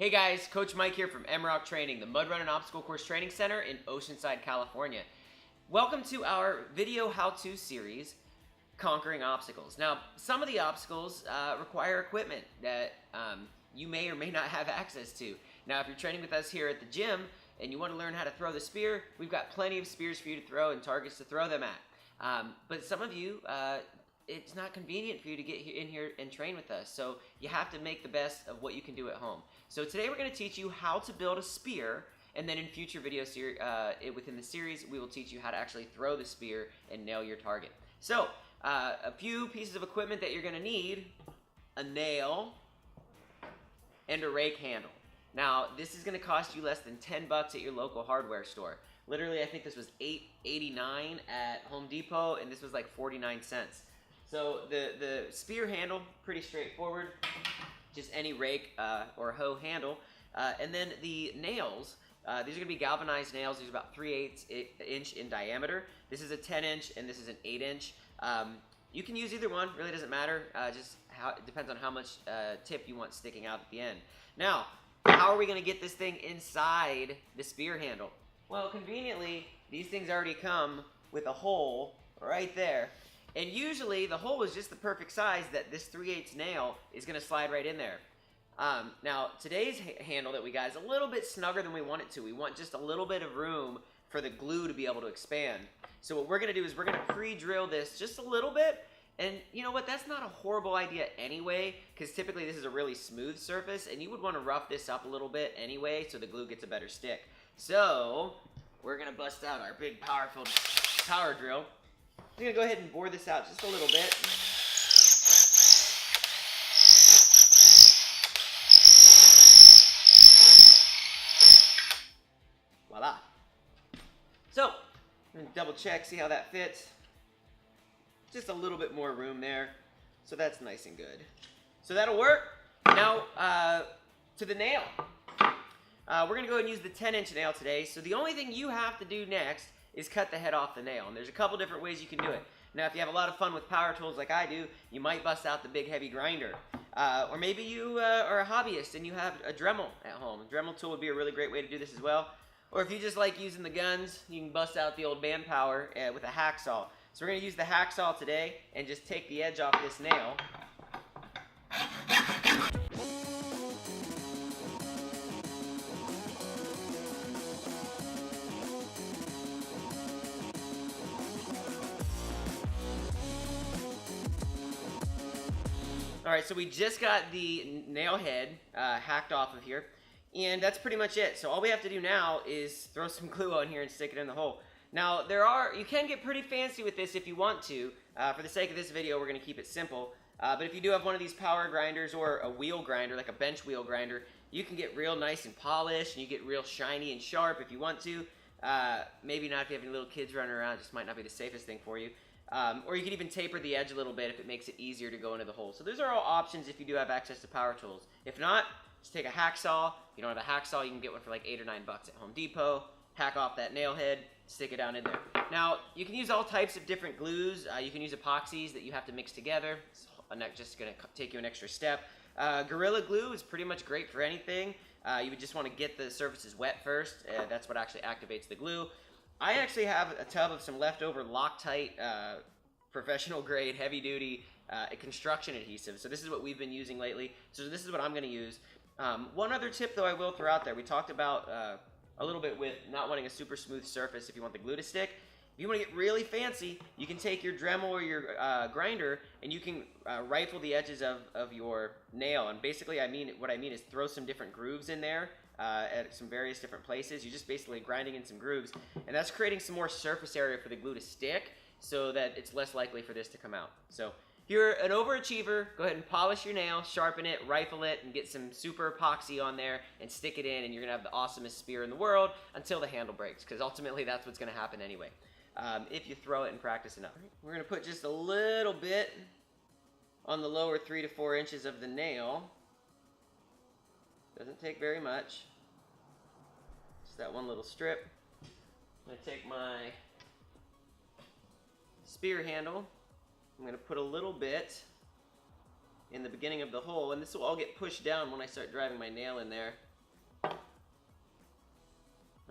Hey guys, Coach Mike here from MROC Training, the Mud Run and Obstacle Course Training Center in Oceanside, California. Welcome to our video how-to series, Conquering Obstacles. Now, some of the obstacles require equipment that you may or may not have access to. Now, if you're training with us here at the gym and you want to learn how to throw the spear, we've got plenty of spears for you to throw and targets to throw them at. But some of you, it's not convenient for you to get in here and train with us, so you have to make the best of what you can do at home. So today we're going to teach you how to build a spear, and then in future videos within the series, we will teach you how to actually throw the spear and nail your target. So, a few pieces of equipment that you're going to need: a nail and a rake handle. Now, this is going to cost you less than $10 at your local hardware store. Literally, I think this was $8.89 at Home Depot, and this was like 49 cents. So the spear handle, pretty straightforward, just any rake or hoe handle. And then the nails, these are going to be galvanized nails. These are about 3/8 inch in diameter. This is a 10 inch and this is an 8 inch. You can use either one, really doesn't matter. It depends on how much tip you want sticking out at the end. Now, how are we going to get this thing inside the spear handle? Well, conveniently, these things already come with a hole right there. And usually, the hole is just the perfect size that this 3/8 nail is going to slide right in there. Now, today's handle that we got is a little bit snugger than we want it to. We want just a little bit of room for the glue to be able to expand. So what we're going to do is we're going to pre-drill this just a little bit. And you know what? That's not a horrible idea anyway, because typically this is a really smooth surface, and you would want to rough this up a little bit anyway so the glue gets a better stick. So we're going to bust out our big powerful power drill. I'm going to go ahead and bore this out just a little bit. Voila. So, I'm going to double check, see how that fits. Just a little bit more room there. So that's nice and good. So that'll work. Now, to the nail. We're going to go ahead and use the 10-inch nail today. So the only thing you have to do next is cut the head off the nail. And there's a couple different ways you can do it. Now, if you have a lot of fun with power tools like I do, you might bust out the big heavy grinder. Or maybe you are a hobbyist and you have a Dremel at home. A Dremel tool would be a really great way to do this as well. Or if you just like using the guns, you can bust out the old Manpower with a hacksaw. So we're going to use the hacksaw today and just take the edge off this nail. Alright, so we just got the nail head hacked off of here, and that's pretty much it. So all we have to do now is throw some glue on here and stick it in the hole. Now, you can get pretty fancy with this if you want to. For the sake of this video, we're going to keep it simple. But if you do have one of these power grinders or a wheel grinder, like a bench wheel grinder, you can get real nice and polished, and you get real shiny and sharp if you want to. Maybe not if you have any little kids running around, it just might not be the safest thing for you. Or you can even taper the edge a little bit if it makes it easier to go into the hole. So those are all options if you do have access to power tools. If not, just take a hacksaw. If you don't have a hacksaw, you can get one for like $8 or $9 at Home Depot. Hack off that nail head, stick it down in there. Now, you can use all types of different glues. You can use epoxies that you have to mix together. It's just going to take you an extra step. Gorilla Glue is pretty much great for anything. You would just want to get the surfaces wet first. That's what actually activates the glue. I actually have a tub of some leftover Loctite professional grade heavy duty construction adhesive. So this is what we've been using lately. So this is what I'm going to use. One other tip though I will throw out there. We talked about a little bit with not wanting a super smooth surface if you want the glue to stick. If you want to get really fancy, you can take your Dremel or your grinder and you can rifle the edges of your nail. And basically what I mean is throw some different grooves in there. At some various different places. You're just basically grinding in some grooves, and that's creating some more surface area for the glue to stick so that it's less likely for this to come out. So if you're an overachiever, go ahead and polish your nail, sharpen it, rifle it, and get some super epoxy on there and stick it in, and you're going to have the awesomest spear in the world until the handle breaks, because ultimately that's what's going to happen anyway, if you throw it and practice enough. We're going to put just a little bit on the lower 3 to 4 inches of the nail. Doesn't take very much. Just that one little strip. I'm going to take my spear handle. I'm going to put a little bit in the beginning of the hole, and this will all get pushed down when I start driving my nail in there.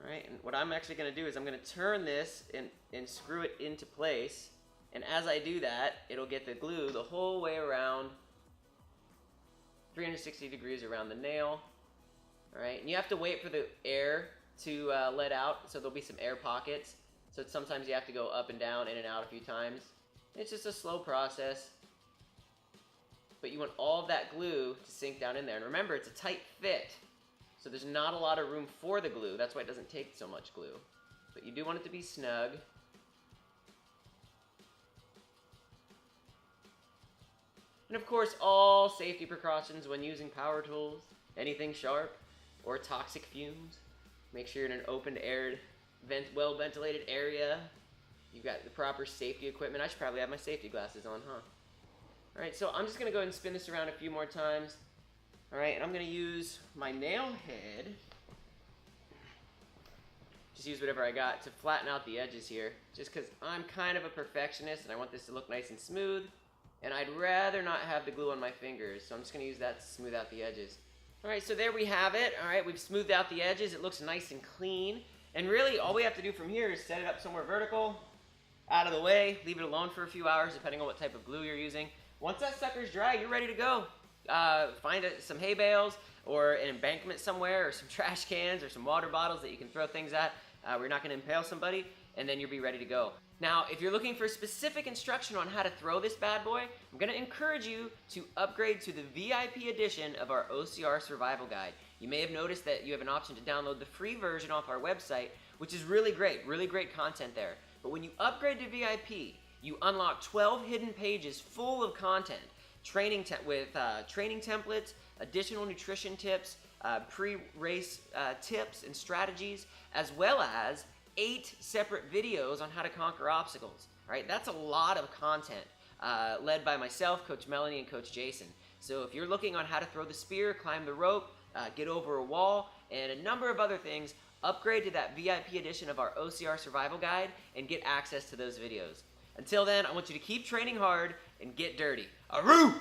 Alright, and what I'm actually going to do is I'm going to turn this and screw it into place. And as I do that, it'll get the glue the whole way around, 360 degrees around the nail. Alright, and you have to wait for the air to let out, so there'll be some air pockets. So sometimes you have to go up and down, in and out a few times. It's just a slow process. But you want all of that glue to sink down in there. And remember, it's a tight fit. So there's not a lot of room for the glue. That's why it doesn't take so much glue. But you do want it to be snug. And of course, all safety precautions when using power tools, anything sharp, or toxic fumes. Make sure you're in an open-aired, well-ventilated area. You've got the proper safety equipment. I should probably have my safety glasses on, huh? Alright, so I'm just going to go ahead and spin this around a few more times. Alright, and I'm going to use my nail head, just use whatever I got, to flatten out the edges here. Just because I'm kind of a perfectionist and I want this to look nice and smooth. And I'd rather not have the glue on my fingers, so I'm just going to use that to smooth out the edges. Alright, so there we have it. Alright, we've smoothed out the edges. It looks nice and clean. And really, all we have to do from here is set it up somewhere vertical, out of the way, leave it alone for a few hours, depending on what type of glue you're using. Once that sucker's dry, you're ready to go. Find some hay bales or an embankment somewhere, or some trash cans or some water bottles that you can throw things at where you're not going to impale somebody, and then you'll be ready to go. Now, if you're looking for specific instruction on how to throw this bad boy, I'm going to encourage you to upgrade to the VIP edition of our OCR Survival Guide. You may have noticed that you have an option to download the free version off our website, which is really great content there. But when you upgrade to VIP, you unlock 12 hidden pages full of content, training templates, additional nutrition tips, pre-race tips and strategies, as well as 8 separate videos on how to conquer obstacles. All right, that's a lot of content led by myself, Coach Melanie, and Coach Jason. So if you're looking on how to throw the spear, climb the rope, get over a wall, and a number of other things, upgrade to that VIP edition of our OCR Survival Guide and get access to those videos. Until then, I want you to keep training hard and get dirty. Aroo!